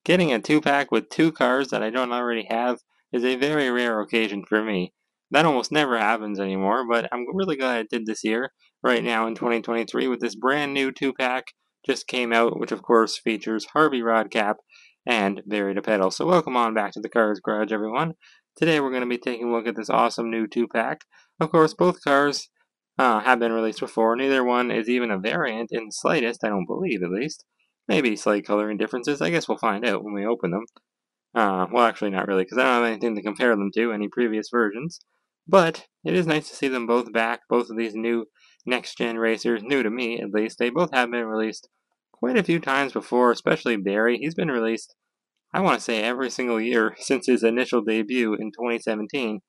Getting a two-pack with two cars that I don't already have is a very rare occasion for me. That almost never happens anymore, but I'm really glad it did this year, right now in 2023, with this brand new two-pack just came out, which of course features Harvey Rodcap and Barry DePedal. So welcome on back to the Cars Garage, everyone. Today we're going to be taking a look at this awesome new two-pack. Of course, both cars have been released before. Neither one is even a variant in the slightest, I don't believe at least. Maybe slight coloring differences. I guess we'll find out when we open them. Well, actually, not really, because I don't have anything to compare them to, any previous versions. But it is nice to see them both back, both of these new next-gen racers, new to me at least. They both have been released quite a few times before, especially Barry. He's been released, I want to say, every single year since his initial debut in 2017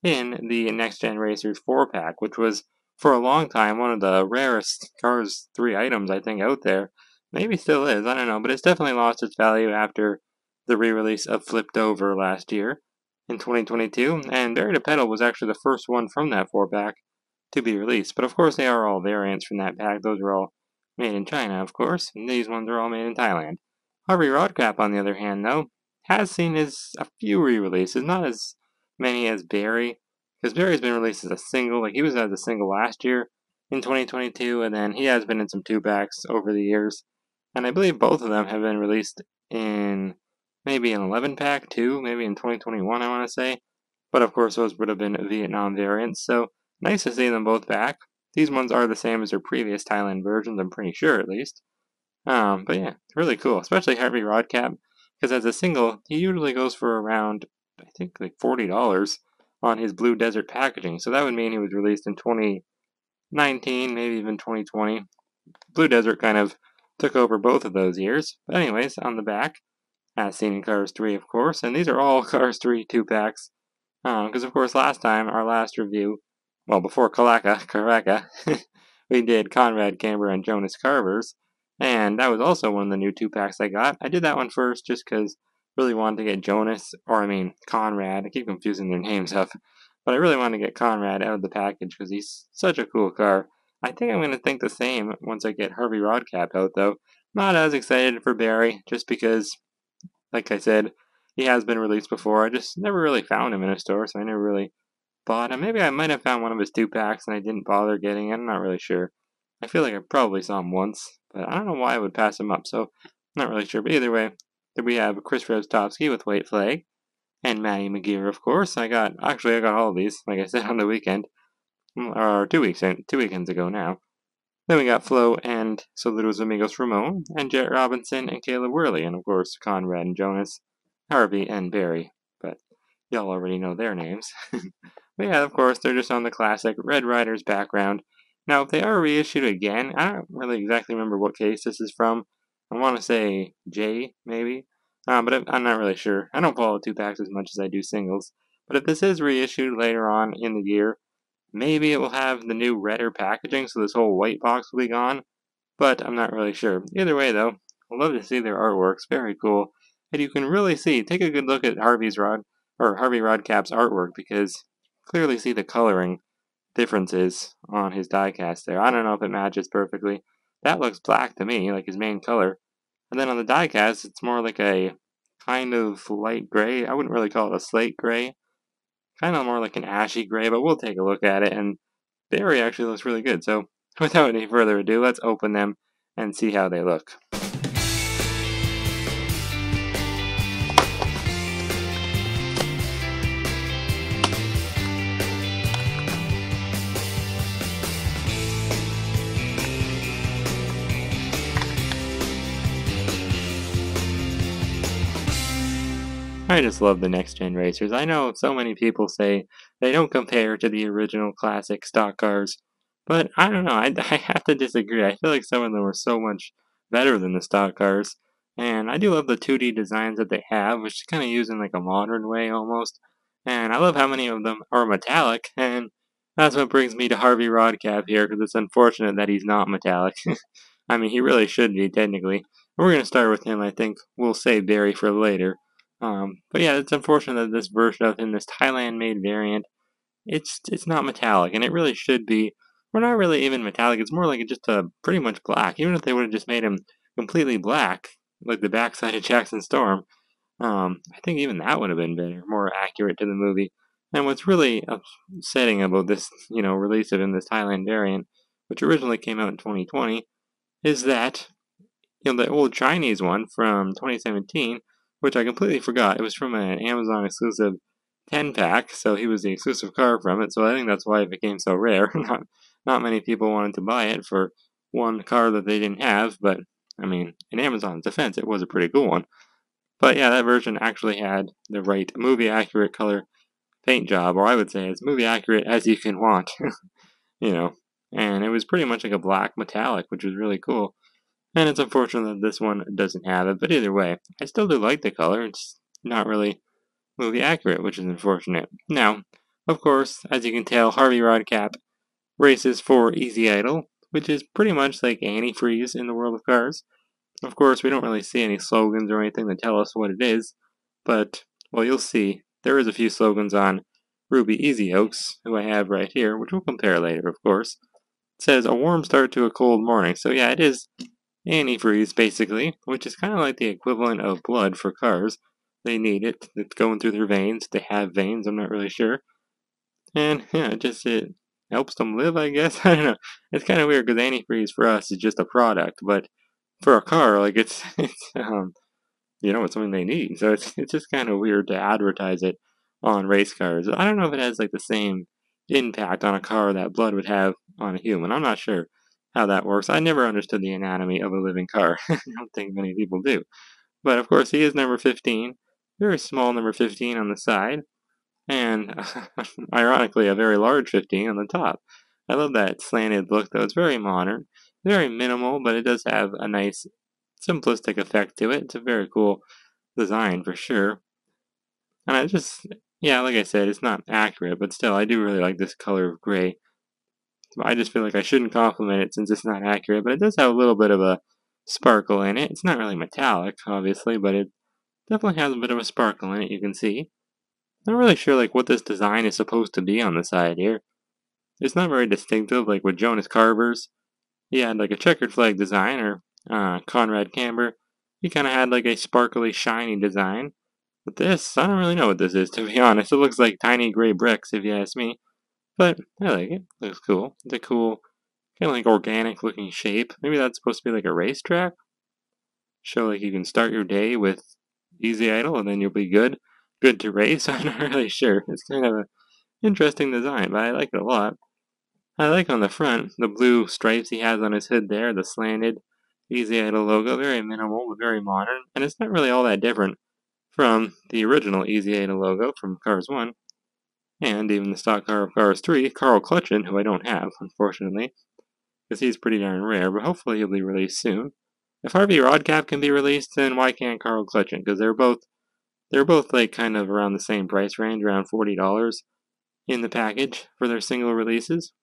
in the Next Gen Racers 4-pack, which was, for a long time, one of the rarest Cars 3 items, I think, out there. Maybe still is, I don't know, but it's definitely lost its value after the re-release of Flipped Over last year in 2022, and Barry DePedal was actually the first one from that 4-pack to be released. But of course, they are all variants from that pack. Those are all made in China, of course, and these ones are all made in Thailand. Harvey Rodcap, on the other hand, though, has seen a few re-releases, not as many as Barry, because Barry's been released as a single. Like, he was as a single last year in 2022, and then he has been in some two-packs over the years. And I believe both of them have been released in maybe an 11-pack too, maybe in 2021, I want to say. But of course, those would have been Vietnam variants, so nice to see them both back. These ones are the same as their previous Thailand versions, I'm pretty sure at least. But yeah, really cool, especially Harvey Rodcap, because as a single, he usually goes for around, I think, like $40 on his Blue Desert packaging. So that would mean he was released in 2019, maybe even 2020. Blue Desert kind of took over both of those years. But anyways, on the back, as seen in Cars 3, of course, and these are all Cars 3 2-packs. Because, of course, last time, our last review, well, before Karaka, we did Conrad Camber and Jonas Carvers, and that was also one of the new 2-packs I got. I did that one first just because I really wanted to get Conrad. I keep confusing their names up. But I really wanted to get Conrad out of the package because he's such a cool car. I think I'm going to think the same once I get Harvey Rodcap out, though. Not as excited for Barry, just because, like I said, he has been released before. I just never really found him in a store, so I never really bought him. Maybe I might have found one of his 2-packs and I didn't bother getting it. I'm not really sure. I feel like I probably saw him once, but I don't know why I would pass him up, so I'm not really sure. But either way, we have Chris Rostovsky with White Flag, and Matty McGear, of course. I got all of these, like I said, on the weekend, or 2 weekends ago now. Then we got Flo and Saludos Amigos Ramon, and Jet Robinson and Caleb Worley, and of course Conrad and Jonas, Harvey and Barry. But y'all already know their names. But yeah, of course, they're just on the classic Red Riders background. Now, if they are reissued again, I don't really exactly remember what case this is from. I want to say J, maybe. But I'm not really sure. I don't follow 2-packs as much as I do singles. But if this is reissued later on in the year, maybe it will have the new redder packaging, so this whole white box will be gone. But I'm not really sure. Either way, though, I love to see their artworks. Very cool. And you can really see, take a good look at Harvey Rodcap's artwork, because clearly see the coloring differences on his diecast there. I don't know if it matches perfectly. That looks black to me, like his main color. And then on the diecast, it's more like a kind of light gray. I wouldn't really call it a slate gray. Kind of more like an ashy gray, but we'll take a look at it. And Barry actually looks really good. So without any further ado, let's open them and see how they look. I just love the Next Gen Racers. I know so many people say they don't compare to the original classic stock cars, but I don't know, I have to disagree. I feel like some of them are so much better than the stock cars, and I do love the 2D designs that they have, which is kind of used in like a modern way almost, and I love how many of them are metallic, and that's what brings me to Harvey Rodcap here, because it's unfortunate that he's not metallic. I mean, he really should be, technically. We're going to start with him. I think we'll save Barry for later. But yeah, it's unfortunate that this version of him, this Thailand-made variant, it's not metallic, and it really should be. We're not really even metallic. It's more like just a pretty much black. Even if they would have just made him completely black, like the backside of Jackson Storm. I think even that would have been better, more accurate to the movie. And what's really upsetting about this, release of in this Thailand variant, which originally came out in 2020, is that the old Chinese one from 2017, which I completely forgot. It was from an Amazon exclusive 10-pack, so he was the exclusive car from it. So I think that's why it became so rare. Not many people wanted to buy it for one car that they didn't have. But I mean, in Amazon's defense, it was a pretty cool one. But yeah, that version actually had the right movie accurate color paint job, or I would say as movie accurate as you can want. you know, and it was pretty much like a black metallic, which was really cool. And it's unfortunate that this one doesn't have it, but either way, I still do like the color. It's not really movie accurate, which is unfortunate. Now, of course, as you can tell, Harvey Rodcap races for Easy Idol, which is pretty much like antifreeze in the world of cars. Of course, we don't really see any slogans or anything that tell us what it is, but, well, you'll see. There is a few slogans on Ruby Easy Oaks, who I have right here, which we'll compare later, of course. It says, a warm start to a cold morning. So yeah, it is antifreeze, basically, which is kind of like the equivalent of blood for cars. They need it. It's going through their veins. They have veins, I'm not really sure. And yeah, it helps them live, I guess. I don't know. It's kind of weird because antifreeze for us is just a product, but for a car, like it's something they need. So it's just kind of weird to advertise it on race cars. I don't know if it has like the same impact on a car that blood would have on a human. I'm not sure how that works. I never understood the anatomy of a living car. I don't think many people do. But of course, he is number 15. Very small number 15 on the side. And ironically, a very large 15 on the top. I love that slanted look, though. It's very modern. Very minimal, but it does have a nice simplistic effect to it. It's a very cool design for sure. And yeah, like I said, it's not accurate, but still, I do really like this color of gray. I just feel like I shouldn't compliment it since it's not accurate, but it does have a little bit of a sparkle in it. It's not really metallic, obviously, but it definitely has a bit of a sparkle in it, you can see. I'm not really sure like what this design is supposed to be on the side here. It's not very distinctive, like with Jonas Carver's. He had like a checkered flag design, or Conrad Camber. He kind of had like a sparkly, shiny design. But this, I don't really know what this is, to be honest. It looks like tiny gray bricks, if you ask me. But I like it. It looks cool. It's a cool, kind of like organic looking shape. Maybe that's supposed to be like a racetrack. Show like you can start your day with Easy Idle and then you'll be good. Good to race. I'm not really sure. It's kind of an interesting design, but I like it a lot. I like on the front the blue stripes he has on his hood there, the slanted Easy Idle logo. Very minimal, but very modern. And it's not really all that different from the original Easy Idle logo from Cars 1. And even the stock car of Cars 3, Carl Clutchin, who I don't have, unfortunately, because he's pretty darn rare, but hopefully he'll be released soon. If Harvey Rodcap can be released, then why can't Carl Clutchin? Because they're both like kind of around the same price range, around $40 in the package for their single releases.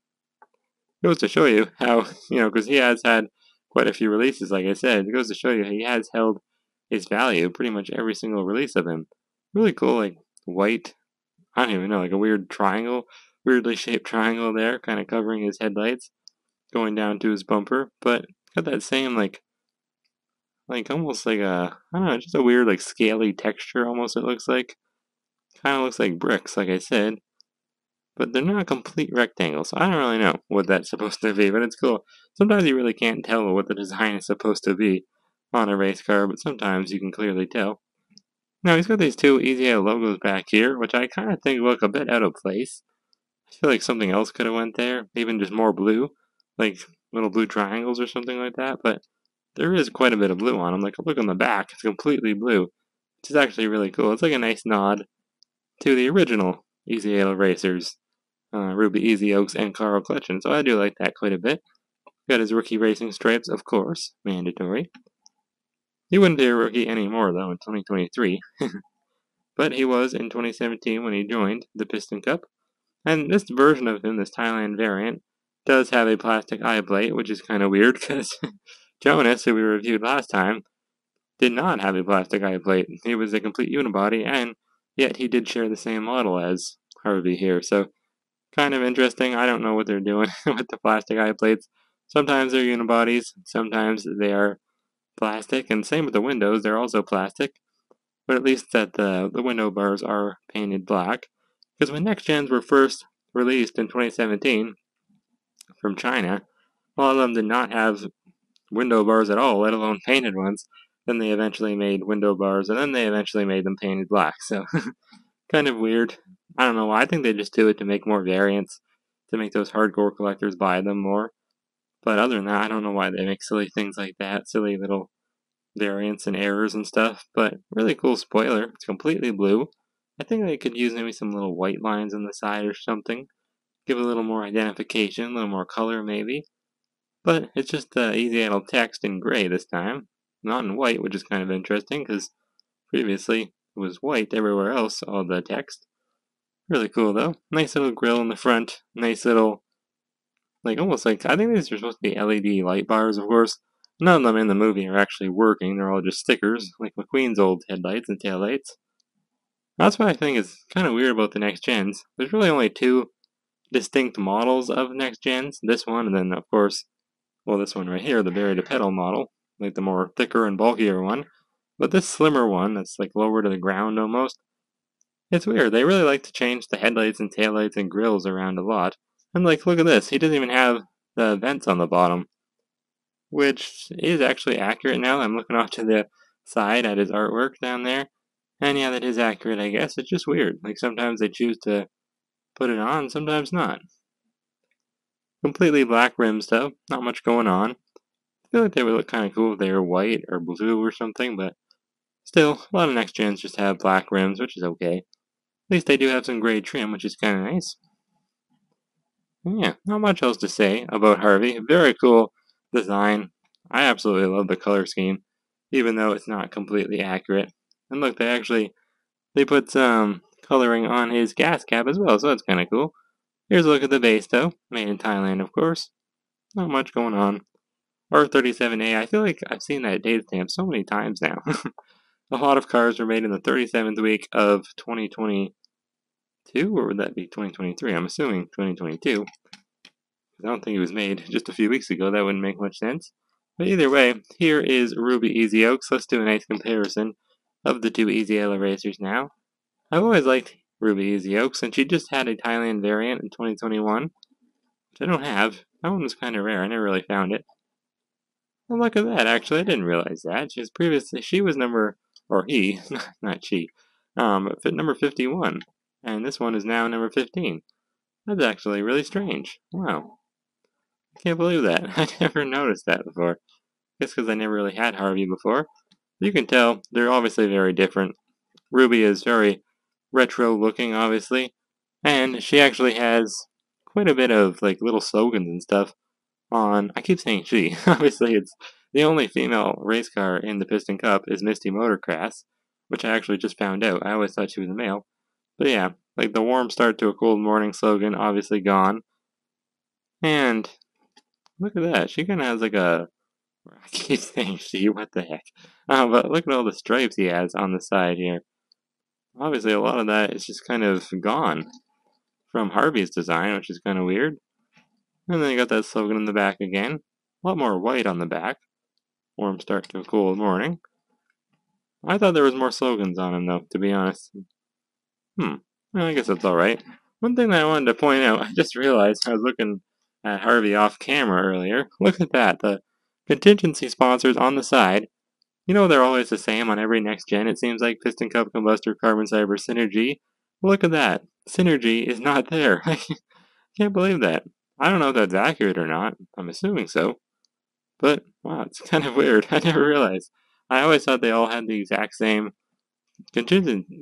It goes to show you how, because he has had quite a few releases, like I said, it goes to show you he has held his value pretty much every single release of him. Really cool, like white, I don't even know, like a weird triangle, weirdly shaped triangle there, kind of covering his headlights, going down to his bumper, but got that same like almost like I don't know, just a weird like scaly texture almost it looks like. Kind of looks like bricks, like I said. But they're not complete rectangles, so I don't really know what that's supposed to be, but it's cool. Sometimes you really can't tell what the design is supposed to be on a race car, but sometimes you can clearly tell. Now he's got these two Easy logos back here, which I kind of think look a bit out of place. I feel like something else could have went there, even just more blue, like little blue triangles or something like that, but there is quite a bit of blue on them. Like, look on the back, it's completely blue, which is actually really cool. It's like a nice nod to the original Easy Racers. Ruby Easy Oaks and Carl Clutchin, so I do like that quite a bit. Got his rookie racing stripes, of course, mandatory. He wouldn't be a rookie anymore, though, in 2023. But he was in 2017 when he joined the Piston Cup. And this version of him, this Thailand variant, does have a plastic eye plate, which is kind of weird, because Jonas, who we reviewed last time, did not have a plastic eye plate. He was a complete unibody, and yet he did share the same model as Harvey here, so kind of interesting. I don't know what they're doing with the plastic eye plates. Sometimes they're unibodies, sometimes they are plastic, and same with the windows, they're also plastic, but at least that the window bars are painted black. Because when next gens were first released in 2017 from China, a lot of them did not have window bars at all, let alone painted ones. Then they eventually made window bars, and then they eventually made them painted black. So kind of weird. I don't know why. I think they just do it to make more variants, to make those hardcore collectors buy them more. But other than that, I don't know why they make silly things like that, silly little variants and errors and stuff. But really cool spoiler. It's completely blue. I think they could use maybe some little white lines on the side or something. Give a little more identification, a little more color maybe. But it's just easy idle text in gray this time, not in white, which is kind of interesting because previously it was white everywhere else, all the text. Really cool though. Nice little grill in the front. Nice little, like almost like, I think these are supposed to be LED light bars, of course. None of them in the movie are actually working. They're all just stickers, like McQueen's old headlights and taillights. That's what I think is kind of weird about the next gens. There's really only two distinct models of next gens. This one, and then of course, well, this one right here, the Barry DePedal model, like the more thicker and bulkier one. But this slimmer one, that's like lower to the ground almost, it's weird. They really like to change the headlights and taillights and grills around a lot. And like, look at this. He doesn't even have the vents on the bottom, which is actually accurate now. I'm looking off to the side at his artwork down there. And yeah, that is accurate, I guess. It's just weird. Like, sometimes they choose to put it on, sometimes not. Completely black rims, though. Not much going on. I feel like they would look kind of cool if they were white or blue or something, but still, a lot of next gens just have black rims, which is okay. At least they do have some gray trim, which is kind of nice. Yeah, not much else to say about Harvey. Very cool design. I absolutely love the color scheme, even though it's not completely accurate. And look, they put some coloring on his gas cap as well, so that's kind of cool. Here's a look at the base, though. Made in Thailand, of course. Not much going on. R37A, I feel like I've seen that date stamp so many times now. A lot of cars were made in the 37th week of 2022, or would that be 2023? I'm assuming 2022. I don't think it was made just a few weeks ago. That wouldn't make much sense. But either way, here is Ruby Easy Oaks. Let's do a nice comparison of the two Easy Yellow racers now. I've always liked Ruby Easy Oaks, and she just had a Thailand variant in 2021, which I don't have. That one was kind of rare. I never really found it. Well, look at that. Actually, I didn't realize that. She was number, or he, not she, number 51. And this one is now number 15. That's actually really strange. Wow. I can't believe that. I never noticed that before. Guess because I never really had Harvey before. You can tell they're obviously very different. Ruby is very retro looking, obviously, and she actually has quite a bit of like little slogans and stuff on. I keep saying she. Obviously, it's the only female race car in the Piston Cup is Misty Motorcrass, which I actually just found out. I always thought she was a male. But yeah, like the warm start to a cold morning slogan, obviously gone. And look at that. She kind of has like a. I keep saying she, what the heck? But look at all the stripes he has on the side here. Obviously, a lot of that is just kind of gone from Harvey's design, which is kind of weird. And then you got that slogan in the back again. A lot more white on the back. Warm start to a cool morning. I thought there was more slogans on him, though, to be honest. Well, I guess that's alright. One thing that I wanted to point out, I just realized I was looking at Harvey off camera earlier. Look at that. The contingency sponsors on the side. You know they're always the same on every next gen. It seems like Piston Cup, Combustor, Carbon Cyber, Synergy. Look at that. Synergy is not there. I can't believe that. I don't know if that's accurate or not. I'm assuming so. But, wow, it's kind of weird. I never realized. I always thought they all had the exact same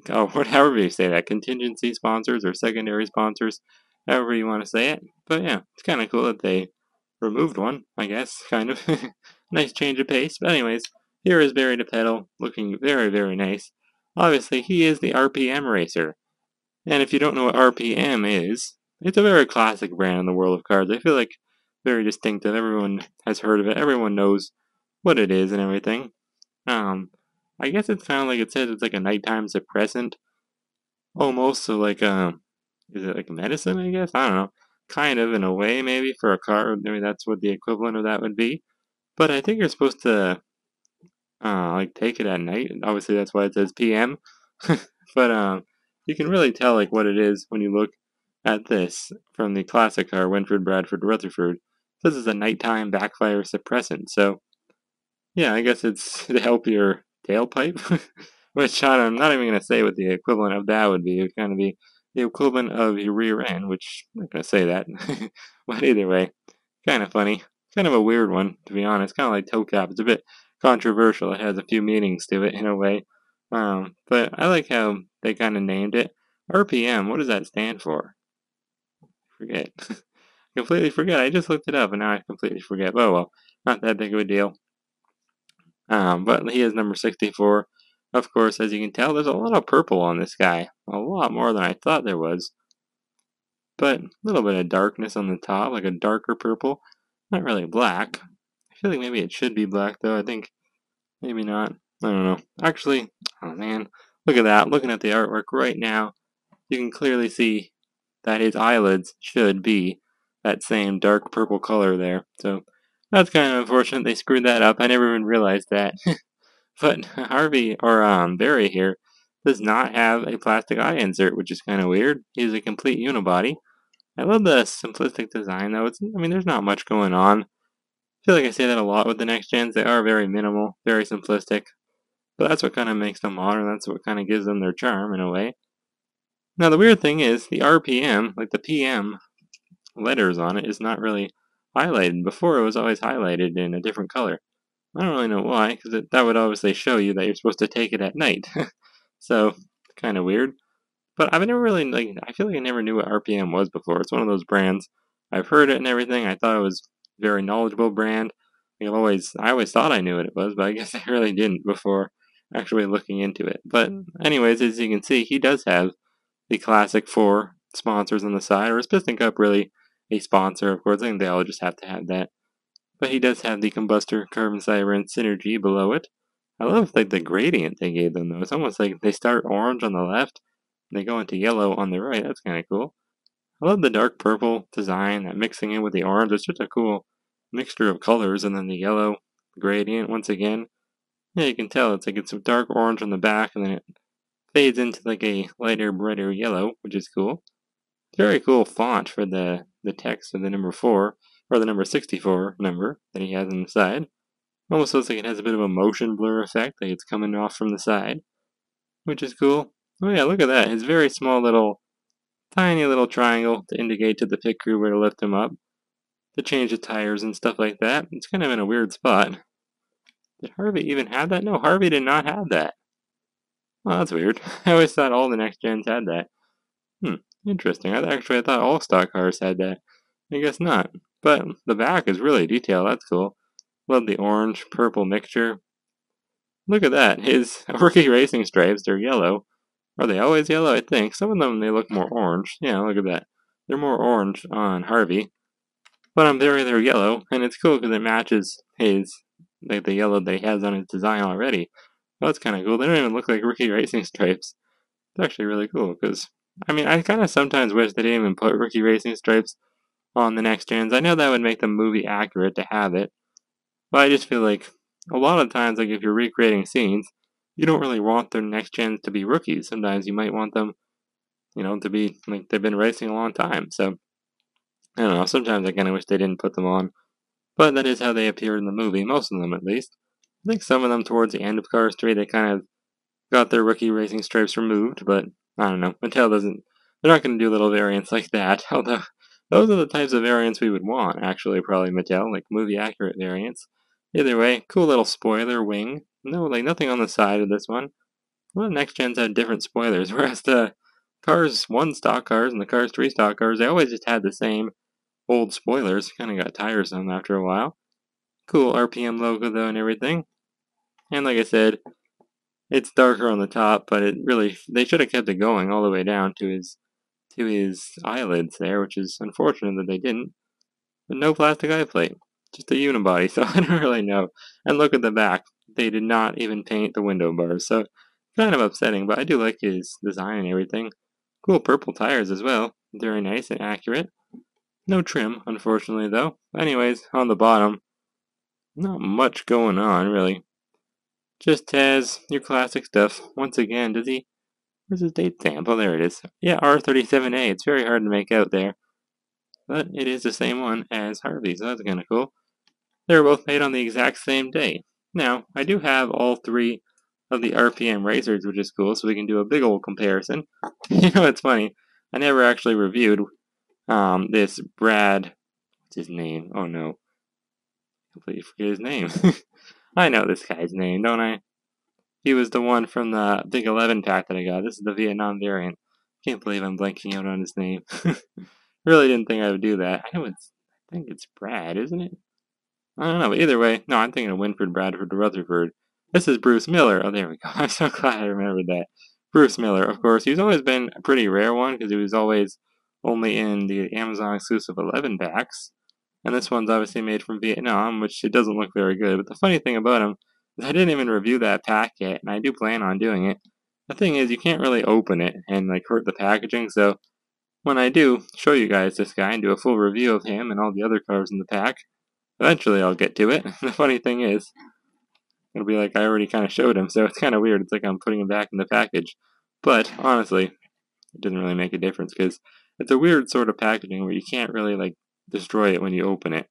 however you say that, contingency sponsors or secondary sponsors, however you want to say it. But yeah, it's kind of cool that they removed one, I guess, kind of. Nice change of pace. But anyways, here is Barry DePedal, looking very, very nice. Obviously, he is the RPM racer. And if you don't know what RPM is, it's a very classic brand in the world of cars. I feel like very distinctive. Everyone has heard of it. Everyone knows what it is and everything. I guess it's kind of like it says it's like a nighttime suppressant, almost. So like is it like medicine? I guess I don't know. Kind of in a way, maybe for a car. Maybe that's what the equivalent of that would be. But I think you're supposed to like take it at night. Obviously, that's why it says PM. But you can really tell like what it is when you look at this from the classic car Winford Bradford Rutherford. This is a nighttime backfire suppressant. So yeah, I guess it's to help your tailpipe, which I'm not even gonna say what the equivalent of that would be. It would kind of be the equivalent of your rear end, which I'm not gonna say that. But either way, kind of funny. Kind of a weird one, to be honest. Kind of like toe cap. It's a bit controversial. It has a few meanings to it in a way. But I like how they kind of named it. RPM, what does that stand for? Forget. Completely forget. I just looked it up and now I completely forget. Oh well, not that big of a deal. But he is number 64. Of course, as you can tell, there's a lot of purple on this guy. A lot more than I thought there was. But a little bit of darkness on the top, like a darker purple. Not really black. I feel like maybe it should be black, though. I think maybe not. I don't know. Actually, oh man, look at that. Looking at the artwork right now, you can clearly see that his eyelids should be that same dark purple color there. So that's kind of unfortunate. They screwed that up. I never even realized that. But Harvey, or Barry here, does not have a plastic eye insert, which is kind of weird. He's a complete unibody. I love the simplistic design, though. I mean, there's not much going on. I feel like I say that a lot with the next gens. They are very minimal, very simplistic. But that's what kind of makes them modern. That's what kind of gives them their charm, in a way. Now, the weird thing is, the RPM, like the PM letters on it, is not really highlighted. Before, it was always highlighted in a different color. I don't really know why, because that would obviously show you that you're supposed to take it at night. So, kind of weird. But I've never really, like, I feel like I never knew what RPM was before. It's one of those brands. I've heard it and everything. I thought it was a very knowledgeable brand. I always thought I knew what it was, but I guess I really didn't before actually looking into it. But anyways, as you can see, he does have the classic 4 sponsors on the side, or is Piston Cup really a sponsor? Of course, I think they all just have to have that. But he does have the combustor carbon fiber and synergy below it. I love like the gradient they gave them though. It's almost like they start orange on the left and they go into yellow on the right. That's kind of cool. I love the dark purple design, that mixing in with the orange. It's just a cool mixture of colors, and then the yellow gradient once again. Yeah, you can tell it's like it's a dark orange on the back and then it fades into like a lighter, brighter yellow, which is cool. Very cool font for the text of the number 4, or the number 64 number that he has on the side. Almost looks like it has a bit of a motion blur effect, like it's coming off from the side, which is cool. Oh yeah, look at that. His very small little, tiny little triangle to indicate to the pit crew where to lift him up, to change the tires and stuff like that. It's kind of in a weird spot. Did Harvey even have that? No, Harvey did not have that. Oh, that's weird. I always thought all the next gens had that. Interesting. I thought all stock cars had that. I guess not. But the back is really detailed. That's cool. Love the orange-purple mixture. Look at that. His rookie racing stripes, they're yellow. Are they always yellow? I think. Some of them, they look more orange. Yeah, look at that. They're more orange on Harvey. But on Barry, they're yellow. And it's cool because it matches like the yellow that he has on his design already. Well, that's kind of cool. They don't even look like rookie racing stripes. It's actually really cool because, I mean, I kind of sometimes wish they didn't even put rookie racing stripes on the next gens. I know that would make them movie accurate to have it, but I just feel like a lot of times, like if you're recreating scenes, you don't really want the next gens to be rookies. Sometimes you might want them, to be like they've been racing a long time. So I don't know. Sometimes I kind of wish they didn't put them on, but that is how they appeared in the movie. Most of them, at least. I think some of them towards the end of Cars 3, they kind of got their rookie racing stripes removed, but I don't know. Mattel doesn't. They're not going to do little variants like that. Although those are the types of variants we would want, actually, probably Mattel, like movie accurate variants. Either way, cool little spoiler wing. No, like nothing on the side of this one. Well, the next gens had different spoilers, whereas the Cars 1 stock cars and the Cars 3 stock cars, they always just had the same old spoilers. Kind of got tiresome after a while. Cool RPM logo though and everything. And like I said, it's darker on the top, but they should have kept it going all the way down to his eyelids there, which is unfortunate that they didn't. But no plastic eye plate, just a unibody, so I don't really know. And look at the back, they did not even paint the window bars, so kind of upsetting, but I do like his design and everything. Cool purple tires as well, very nice and accurate. No trim, unfortunately, though. Anyways, on the bottom, not much going on, really. Just has your classic stuff. Once again, does he? Where's his date stamp? Oh, there it is. Yeah, R37A. It's very hard to make out there, but it is the same one as Harvey, so that's kind of cool. They were both made on the exact same day. Now, I do have all three of the RPM racers, which is cool, so we can do a big old comparison. It's funny. I never actually reviewed this Brad. What's his name? Oh no, I completely forget his name. I know this guy's name, don't I? He was the one from the Big 11 pack that I got. This is the Vietnam variant. Can't believe I'm blanking out on his name. Really didn't think I would do that. I think it's Brad, isn't it? I don't know, but either way, no, I'm thinking of Winford, Bradford, Rutherford. This is Bruce Miller. Oh, there we go. I'm so glad I remembered that. Bruce Miller, of course. He's always been a pretty rare one because he was always only in the Amazon exclusive 11 packs. And this one's obviously made from Vietnam, which it doesn't look very good. But the funny thing about him is I didn't even review that pack yet, and I do plan on doing it. The thing is, you can't really open it and hurt the packaging, so when I do show you guys this guy and do a full review of him and all the other cars in the pack, eventually I'll get to it. The funny thing is, it'll be like I already kind of showed him, so it's kind of weird. It's like I'm putting him back in the package. But honestly, it doesn't really make a difference because it's a weird sort of packaging where you can't really destroy it when you open it.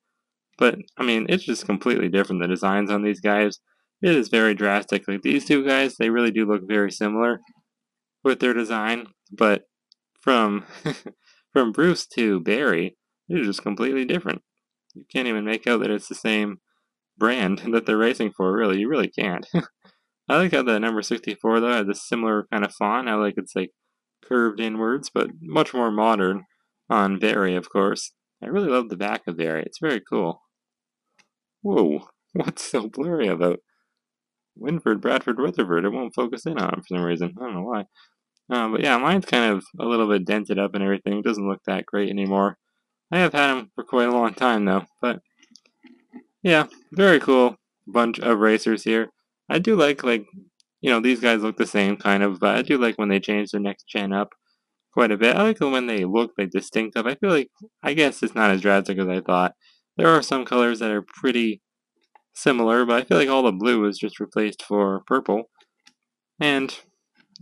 But I mean, it's just completely different. The designs on these guys, it is very drastic. Like these two guys, they really do look very similar with their design, but from from Bruce to Barry, they're just completely different. You can't even make out that it's the same brand that they're racing for, really. You really can't. I like how the number 64, though, has a similar kind of font. I like it's curved inwards, but much more modern on Barry, of course. I really love the back of Barry. It's very cool. Whoa, what's so blurry about Winford, Bradford, Rutherford? It won't focus in on him for some reason. I don't know why. But yeah, mine's kind of a little bit dented up and everything. It doesn't look that great anymore. I have had him for quite a long time, though. But yeah, very cool bunch of racers here. I do like, these guys look the same kind of, but I do like when they change their next gen up quite a bit. I like when they look distinctive. I feel like, I guess it's not as drastic as I thought. There are some colors that are pretty similar, but I feel like all the blue is just replaced for purple. And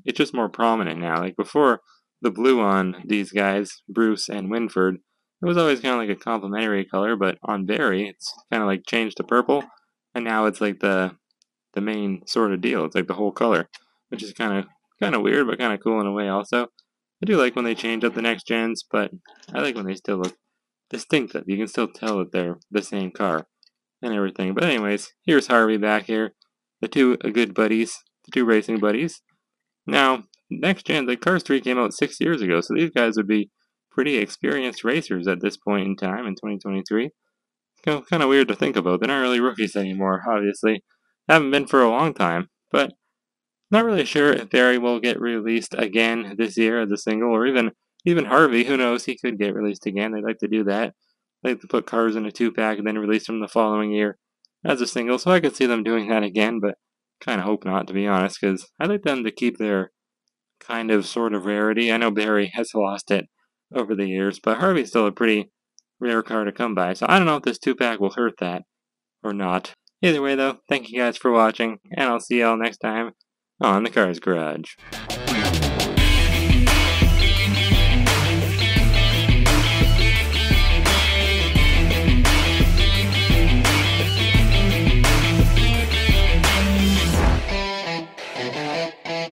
it's just more prominent now. Like before, the blue on these guys, Bruce and Winford, it was always kind of like a complementary color, but on Barry, it's kind of changed to purple, and now it's like the main sort of deal. It's like the whole color, which is kind of weird, but kind of cool in a way also. I do like when they change up the next gens, but I like when they still look distinctive. You can still tell that they're the same car and everything. But anyways, here's Harvey back here, the two good buddies, the two racing buddies. Now, next gen, the Cars 3 came out 6 years ago, so these guys would be pretty experienced racers at this point in time in 2023. Kind of weird to think about. They're not really rookies anymore, obviously. Haven't been for a long time, but not really sure if Barry will get released again this year as a single, or even Harvey. Who knows? He could get released again. They'd like to do that. They like to put cars in a 2-pack and then release them the following year as a single. So I could see them doing that again, but kind of hope not, to be honest, because I like them to keep their kind of sort of rarity. I know Barry has lost it over the years, but Harvey's still a pretty rare car to come by. So I don't know if this 2-pack will hurt that or not. Either way, though, thank you guys for watching, and I'll see y'all next time on the Cars Garage.